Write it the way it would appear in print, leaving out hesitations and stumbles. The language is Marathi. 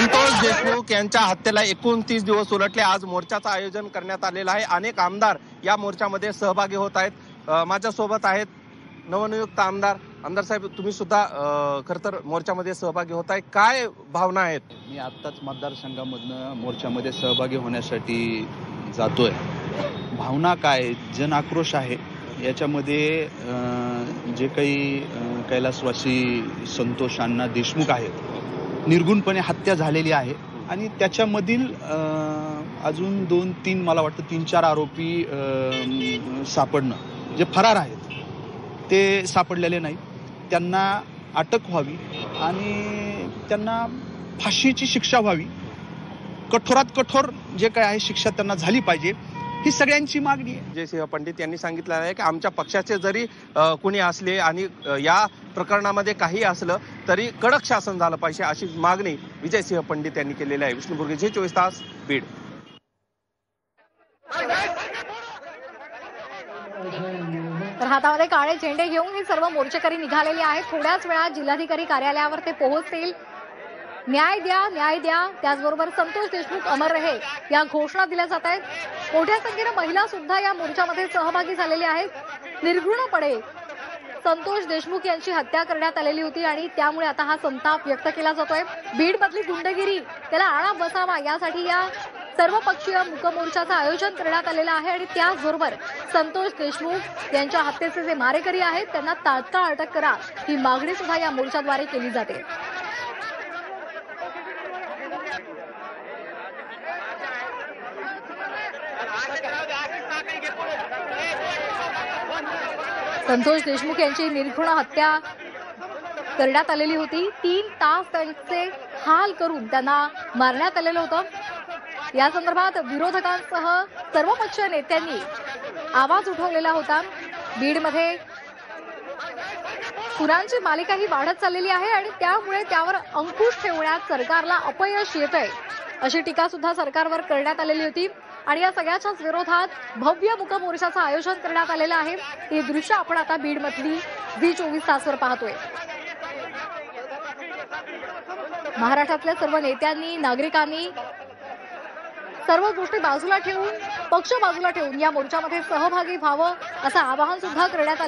संतोष देशमुख यांच्या हत्येला 29 दिवस उलटले। आज मोर्चाचं आयोजन करण्यात आलेलं आहे। अनेक आमदार या मोर्चामध्ये सहभागी होत आहेत। माझ्यासोबत आहेत नवनियुक्त आमदार साहेब, तुम्ही सुद्धा खरं तर मोर्चामध्ये सहभागी होत आहे, काय भावना आहेत? मी आत्ताच मतदारसंघामधनं मोर्चामध्ये सहभागी होण्यासाठी जातोय। भावना काय, जन आक्रोश आहे याच्यामध्ये। जे काही कैलासवासी संतोष अण्णा देशमुख आहेत, निर्गुणपणे हत्या झालेली आहे आणि त्याच्यामधील अजून 2-3 मला वाटतं 3-4 आरोपी सापडणं, जे फरार आहेत ते सापडलेले नाही। त्यांना अटक व्हावी आणि त्यांना फाशीची शिक्षा व्हावी, कठोरात कठोर जे काय आहे शिक्षा त्यांना झाली पाहिजे, ही सगळ्यांची मागणी आहे। विजयसिंह पंडित यांनी सांगितलं आहे की आमच्या पक्षाचे जरी कुणी असले आणि या प्रकरणामध्ये काही असलं तरी कडक शासन झालं पाहिजे, अशी मागणी विजयसिंह पंडित यांनी केलेली आहे। विष्णू बुर्गे, झी 24 तास, बीड। तर हातामध्ये काळे झेंडे घेऊन हे सर्व मोर्चेकरी निघालेले आहेत। थोड्याच वेळात जिल्हाधिकारी कार्यालयावर ते पोहोचतील। न्याय द्या, न्याय द्या, त्याचबरोबर संतोष देशमुख अमर रहे या घोषणा दिल्या जात आहेत। मोठ्या संख्येने महिला सुद्धा या मोर्चामध्ये सहभागी झालेल्या आहेत। निर्घृणपणे संतोष देशमुख यांची हत्या करण्यात आलेली होती आणि त्यामुळे आता हा संताप व्यक्त केला जातोय। बीड मधली गुंडगिरी त्याला आळा बसावा यासाठी या सर्वपक्षीय मूक मोर्चाचं आयोजन करण्यात आलेलं आहे आणि त्याचबरोबर संतोष देशमुख यांच्या हत्येचे जे मारेकरी आहेत त्यांना तात्काळ अटक करा, ही मागणी सुद्धा या मोर्चाद्वारे केली जाते। संतोष देशमुख यांची निर्घृण हत्या करण्यात आलेली होती। 3 तास त्यांचे हाल करून त्यांना मारण्यात आलेलं होतं। या संदर्भात विरोधकांसह सर्वपक्षीय नेत्यांनी आवाज उठवलेला होता। बीडमध्ये खुनांची मालिका ही वाढत चाललेली आहे आणि त्यामुळे त्यावर अंकुश ठेवण्यात सरकारला अपयश येतंय, अशी टीका सुद्धा सरकारवर करण्यात आलेली होती आणि या सगळ्याच्याच विरोधात भव्य मूक मोर्चाचं आयोजन करण्यात आलेलं आहे। हे दृश्य आपण आता बीड मधली झी 24 तासवर पाहतोय। महाराष्ट्रातल्या सर्व नेत्यांनी, नागरिकांनी सर्व गोष्टी बाजूला ठेवून, पक्ष बाजूला ठेवून या मोर्चामध्ये सहभागी व्हावं असं आवाहन सुद्धा करण्यात आलं।